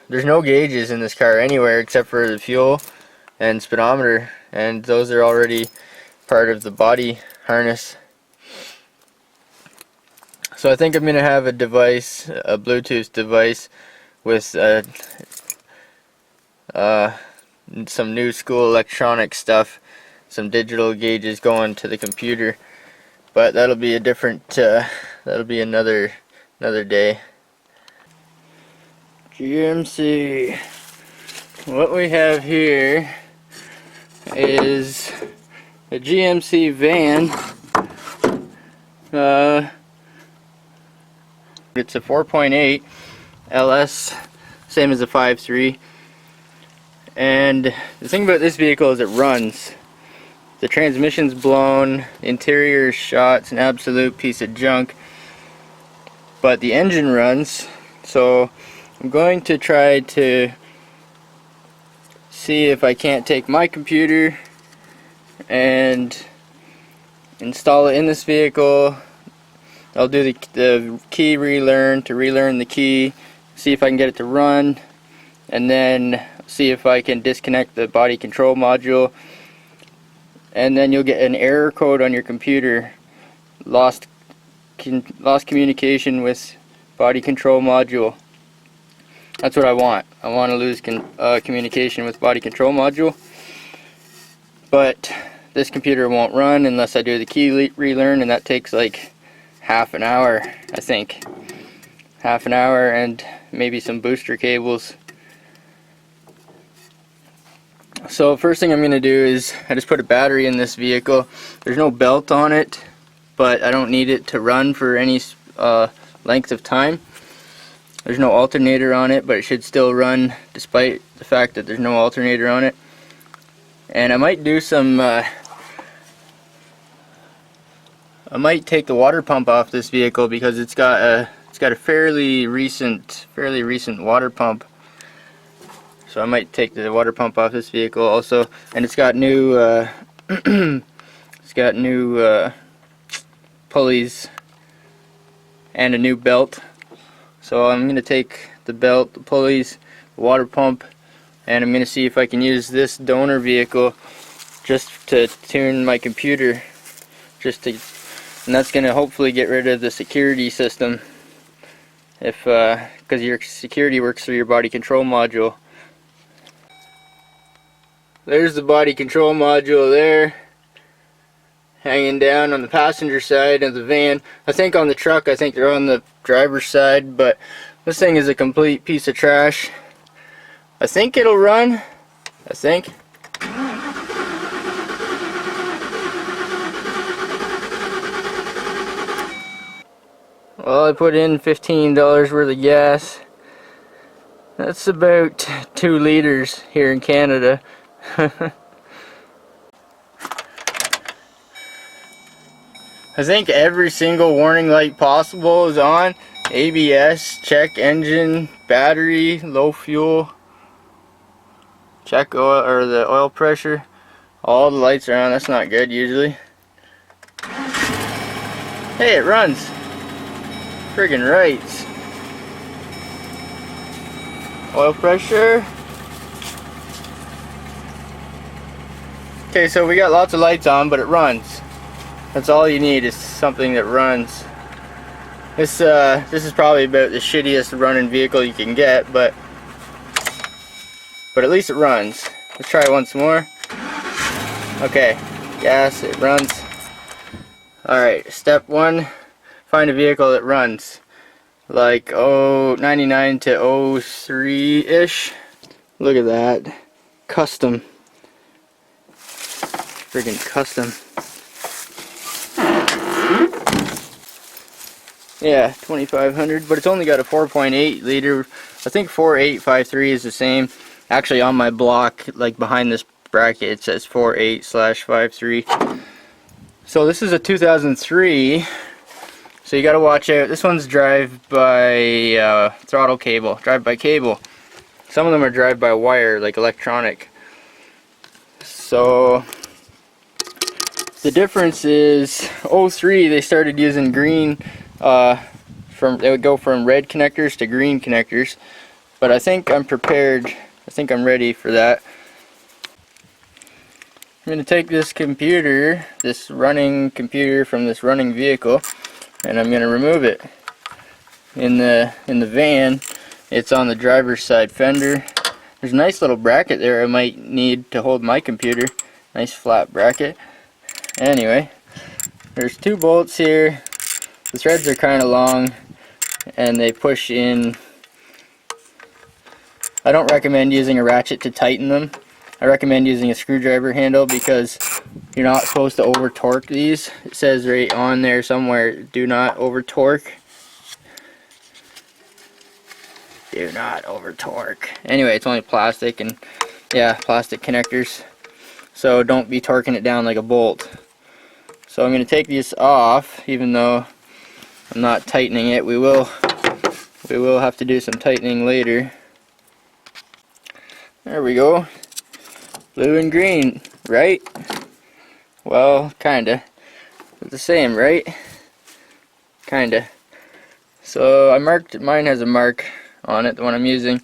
there's no gauges in this car anywhere except for the fuel and speedometer, and those are already part of the body harness. So I think I'm gonna have a device, a Bluetooth device with some new school electronic stuff, some digital gauges going to the computer, but that'll be a different that'll be another day. GMC. What we have here is a GMC van. It's a 4.8 LS, same as a 5.3. And the thing about this vehicle is it runs. The transmission's blown, the interior is shot, it's an absolute piece of junk. But the engine runs, so I'm going to try to see if I can't take my computer and install it in this vehicle. I'll do the key relearn to relearn the key, see if I can get it to run, and then see if I can disconnect the body control module, and then you'll get an error code on your computer. Lost communication with body control module. That's what I want. I want to lose communication with body control module. But this computer won't run unless I do the key relearn, and that takes like half an hour, I think. Half an hour and maybe some booster cables. So first thing I'm going to do is I just put a battery in this vehicle. There's no belt on it, but I don't need it to run for any length of time. There's no alternator on it, but it should still run despite the fact that there's no alternator on it. And I might do some I might take the water pump off this vehicle because it's got a fairly recent water pump. So I might take the water pump off this vehicle also, and it's got new pulleys and a new belt. So I'm gonna take the belt, the pulleys, the water pump, and I'm gonna see if I can use this donor vehicle just to tune my computer, and that's gonna hopefully get rid of the security system, because your security works through your body control module. There's the body control module there, hanging down on the passenger side of the van. I think on the truck, I think they're on the driver's side, but this thing is a complete piece of trash. I think it'll run. I think. Well, I put in $15 worth of gas. That's about 2 liters here in Canada. I think every single warning light possible is on. ABS, check engine, battery, low fuel, check oil or the oil pressure. All the lights are on. That's not good usually. Hey, it runs. Friggin' rights. Oil pressure. Okay, so we got lots of lights on, but it runs. That's all you need, is something that runs. This is probably about the shittiest running vehicle you can get, but at least it runs. Let's try it once more. Okay, gas, it runs. Alright, step 1, find a vehicle that runs. Like 99 to 03-ish. Look at that. Custom. Friggin' custom. Yeah, 2500, but it's only got a 4.8 liter. I think 4.853 is the same. Actually, on my block, like behind this bracket, it says 4.8/53. So this is a 2003. So you gotta watch out. This one's drive-by throttle cable, drive-by cable. Some of them are drive-by wire, like electronic. So the difference is 03 they started using green, they would go from red connectors to green connectors. but I think I'm prepared. I think I'm ready for that. I'm going to take this computer, this running computer from this running vehicle, and I'm going to remove it. In the van, it's on the driver's side fender. There's a nice little bracket there I might need to hold my computer. Nice flat bracket. Anyway, there's 2 bolts here. The threads are kind of long and they push in. I don't recommend using a ratchet to tighten them. I recommend using a screwdriver handle because you're not supposed to over torque these. It says right on there somewhere, do not over torque. Do not over torque. Anyway, it's only plastic, and yeah, plastic connectors. So don't be torquing it down like a bolt. So I'm going to take this off, even though I'm not tightening it. We will have to do some tightening later. There we go. Blue and green, right? Well, kinda. It's the same, right? Kinda. So I marked, mine has a mark on it, the one I'm using.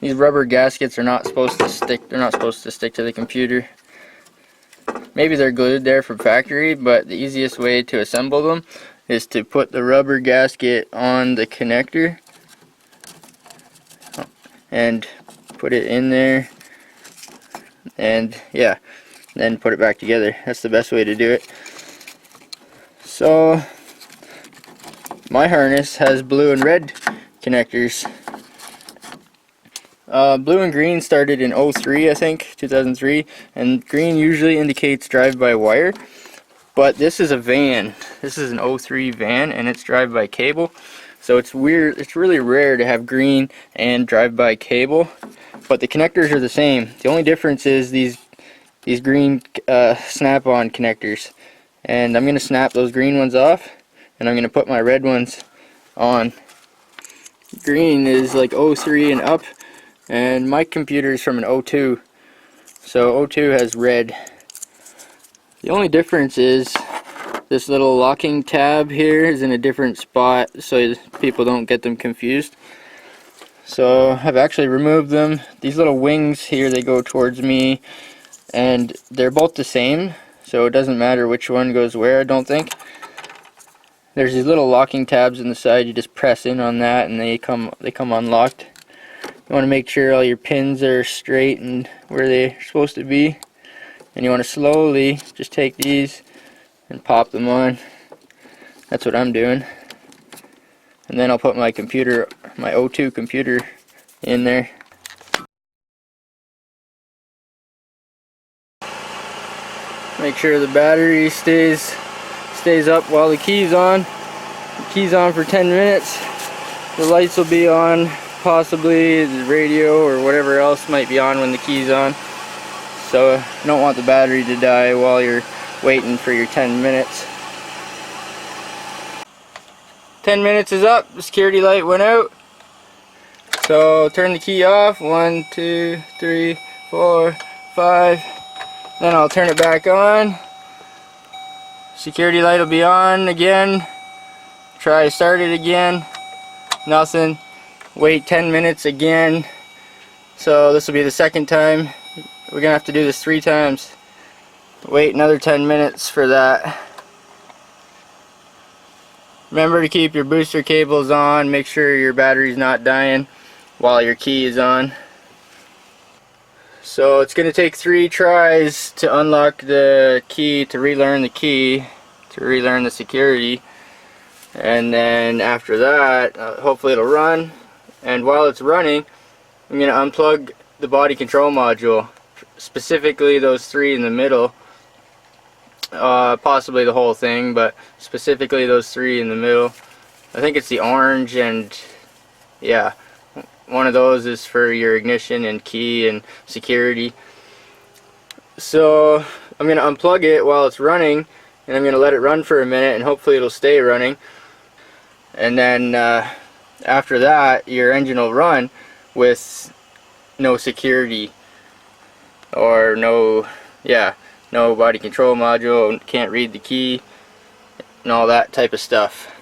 These rubber gaskets are not supposed to stick, they're not supposed to stick to the computer. Maybe they're glued there from factory, but the easiest way to assemble them is to put the rubber gasket on the connector and put it in there, and yeah, then put it back together. That's the best way to do it. So my harness has blue and red connectors. Blue and green started in 03, I think, 2003, and green usually indicates drive-by-wire, but this is a van. This is an 03 van, and it's drive-by cable, so it's weird. It's really rare to have green and drive-by cable, but the connectors are the same. The only difference is these green snap-on connectors, and I'm going to snap those green ones off, and I'm going to put my red ones on. Green is like 03 and up, and my computer is from an 02, so 02 has red. The only difference is this little locking tab here is in a different spot, so people don't get them confused. So I've actually removed them. These little wings here, they go towards me, and they're both the same, so it doesn't matter which one goes where, I don't think. There's these little locking tabs in the side. You just press in on that and they come unlocked. You want to make sure all your pins are straight and where they're supposed to be, and you want to slowly just take these and pop them on. That's what I'm doing. And then I'll put my computer, my 02 computer, in there. Make sure the battery stays up while the key's on. The key's on for 10 minutes. The lights will be on, possibly the radio or whatever else might be on when the key's on. So you don't want the battery to die while you're waiting for your 10 minutes. 10 minutes is up, the security light went out. So turn the key off, 1, 2, 3, 4, 5. Then I'll turn it back on. Security light will be on again. Try to start it again. Nothing. Wait 10 minutes again. So this will be the second time. We're gonna have to do this 3 times. Wait another 10 minutes for that. Remember to keep your booster cables on. Make sure your battery's not dying while your key is on. So it's gonna take 3 tries to unlock the key, to relearn the key, to relearn the security, and then after that hopefully it'll run. And while it's running, I'm gonna unplug the body control module, specifically those 3 in the middle, possibly the whole thing, but specifically those 3 in the middle. I think it's the orange, and yeah, one of those is for your ignition and key and security. So I'm going to unplug it while it's running, and I'm going to let it run for a minute, and hopefully it'll stay running. And then after that, your engine will run with no security, or no body control module, can't read the key, and all that type of stuff.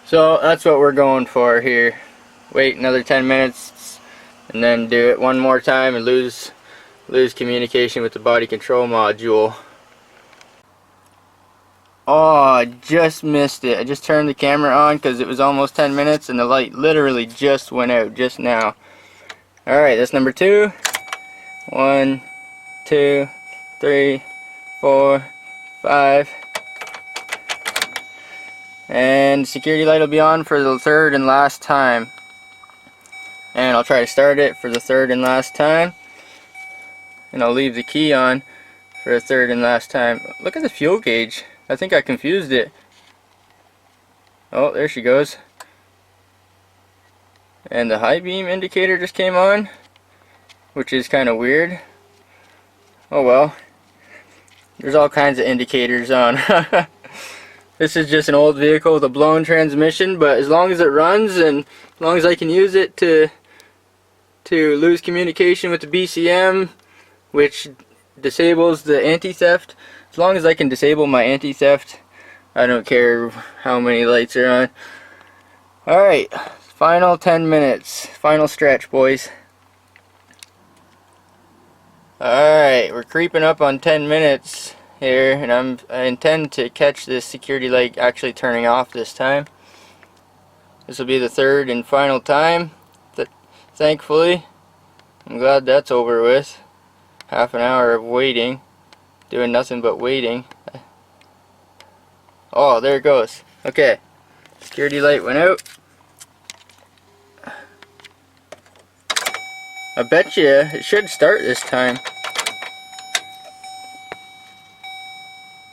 So that's what we're going for here. wait another 10 minutes, and then do it one more time and lose communication with the body control module. Oh, I just missed it. I just turned the camera on because it was almost 10 minutes and the light literally just went out just now. Alright, that's number 2. 1, 2, 3, 4, 5. And security light will be on for the 3rd and last time. And I'll try to start it for the 3rd and last time. And I'll leave the key on for the 3rd and last time. Look at the fuel gauge. I think I confused it. Oh, there she goes. And the high beam indicator just came on, which is kind of weird. Oh well. There's all kinds of indicators on. This is just an old vehicle with a blown transmission, but as long as it runs and as long as I can use it to lose communication with the BCM, which disables the anti-theft, as long as I can disable my anti-theft, I don't care how many lights are on. Alright, final 10 minutes. Final stretch, boys. Alright, we're creeping up on 10 minutes here, and I intend to catch this security light actually turning off this time. This will be the 3rd and final time. Thankfully, I'm glad that's over with. Half an hour of waiting, doing nothing but waiting. Oh, there it goes. Okay, security light went out. I bet you it should start this time.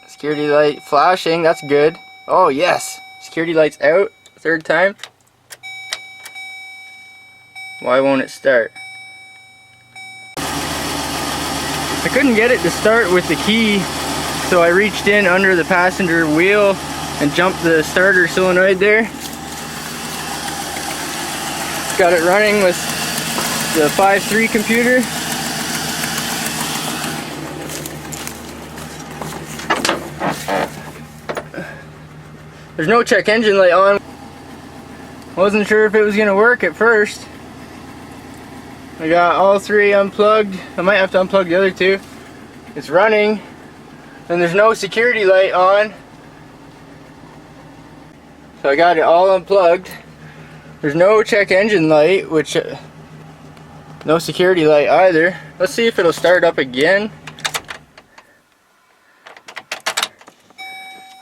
Security light flashing, that's good. Oh yes, security light's out, 3rd time. Why won't it start? I couldn't get it to start with the key, so I reached in under the passenger wheel and jumped the starter solenoid there. Got it running with the 5.3 computer. There's no check engine light on. Wasn't sure if it was gonna work at first. I got all 3 unplugged. I might have to unplug the other 2. It's running, and there's no security light on. So I got it all unplugged. There's no check engine light, which no security light either. Let's see if it'll start up again.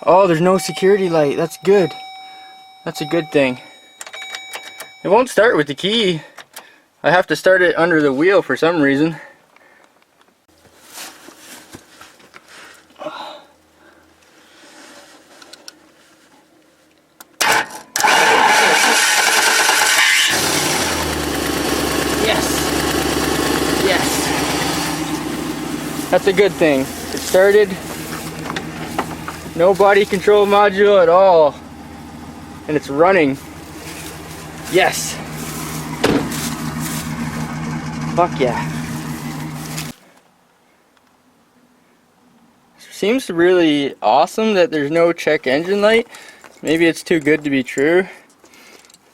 Oh, there's no security light. That's good. That's a good thing. It won't start with the key. I have to start it under the wheel for some reason. Yes. That's a good thing. It started. No body control module at all. And it's running. Yes. Fuck yeah. Seems really awesome that there's no check engine light. Maybe it's too good to be true.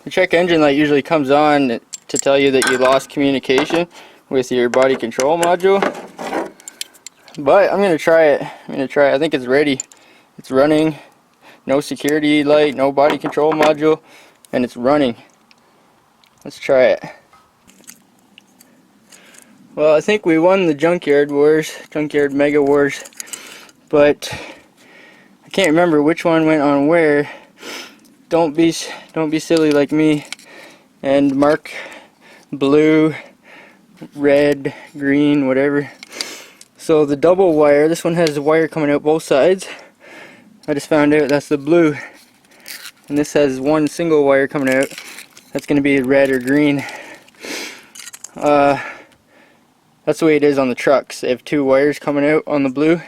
The check engine light usually comes on to tell you that you lost communication with your body control module. But I'm gonna try it. I think it's ready. It's running. No security light, no body control module, and it's running. Let's try it. Well, I think we won the junkyard wars, junkyard mega wars, but I can't remember which one went on where. Don't be silly like me and mark blue, red, green, whatever. So the double wire, this one has the wire coming out both sides. I just found out that's the blue, and this has one single wire coming out. That's going to be red or green. That's the way it is on the trucks. They have 2 wires coming out on the blue,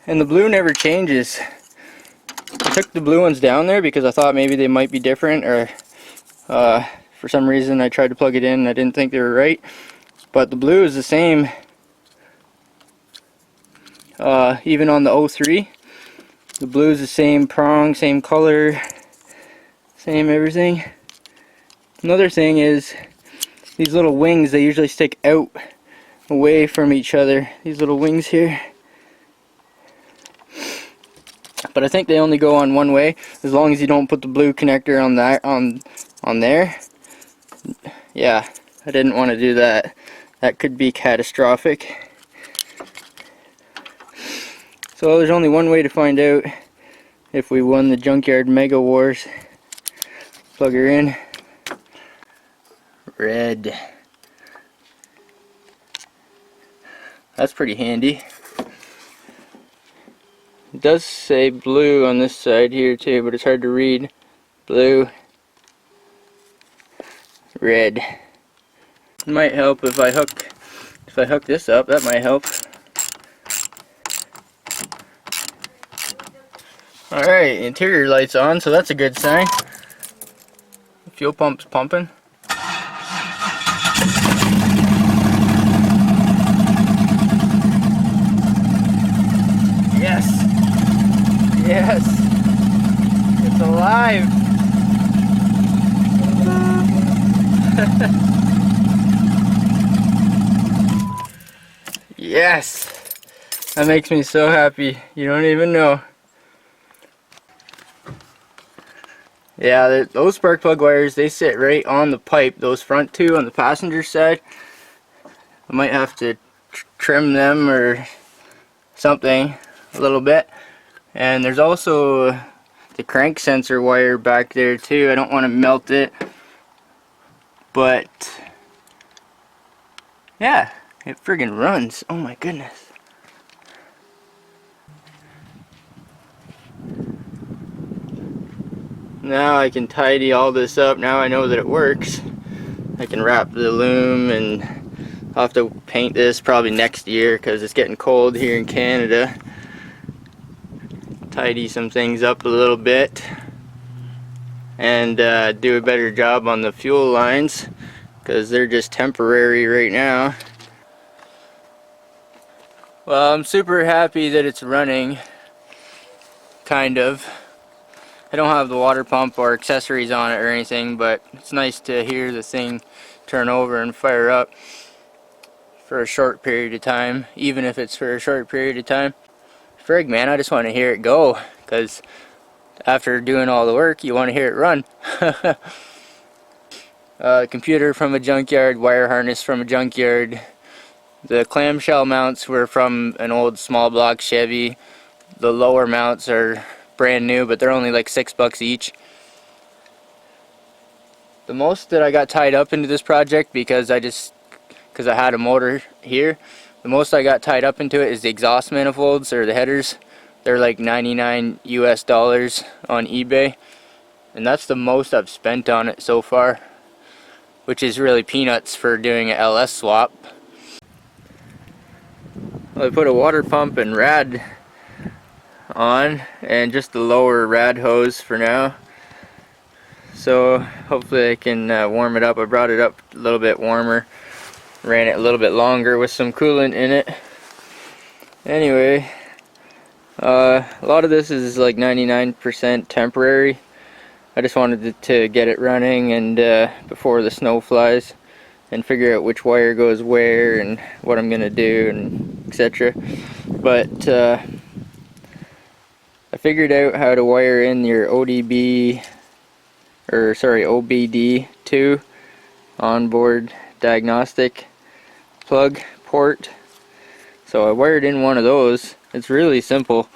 and the blue never changes. I took the blue ones down there because I thought maybe they might be different, or for some reason I tried to plug it in and I didn't think they were right. But the blue is the same, even on the 03. The blue is the same prong, same color, same everything. Another thing is these little wings, they usually stick out away from each other. These little wings here. But I think they only go on one way, as long as you don't put the blue connector on that on there. Yeah, I didn't want to do that. That could be catastrophic. So there's only one way to find out if we won the Junkyard Mega Wars. Plug her in. Red. That's pretty handy. It does say blue on this side here too, but it's hard to read. Blue. Red. It might help if I hook this up. That might help. Alright, interior light's on, so that's a good sign. Fuel pump's pumping. Yes! Yes! It's alive! Yes! That makes me so happy. You don't even know. Yeah, those spark plug wires, they sit right on the pipe. Those front two on the passenger side, I might have to trim them or something a little bit. And there's also the crank sensor wire back there too. I don't want to melt it, but yeah, it friggin' runs. Oh my goodness. Now I can tidy all this up. Now I know that it works. I can wrap the loom, and I'll have to paint this probably next year because it's getting cold here in Canada. Tidy some things up a little bit and do a better job on the fuel lines because they're just temporary right now. Well, I'm super happy that it's running, kind of. I don't have the water pump or accessories on it or anything, but it's nice to hear the thing turn over and fire up for a short period of time, even if it's for a short period of time. Frig, man, I just want to hear it go, because after doing all the work, you want to hear it run. Computer from a junkyard, wire harness from a junkyard. The clamshell mounts were from an old small block Chevy. The lower mounts are brand new, but they're only like $6 each. The most that I got tied up into this project, because I had a motor here, the most I got tied up into it is the exhaust manifolds, or the headers. They're like $99 US on eBay, and that's the most I've spent on it so far, which is really peanuts for doing an LS swap. Well, I put a water pump and rad on, and just the lower rad hose for now, so hopefully I can warm it up. I brought it up a little bit warmer, ran it a little bit longer with some coolant in it. Anyway, a lot of this is like 99% temporary. I just wanted to get it running and before the snow flies, and figure out which wire goes where and what I'm gonna do and etc. But I figured out how to wire in your OBD2 onboard diagnostic plug port. So I wired in one of those. It's really simple.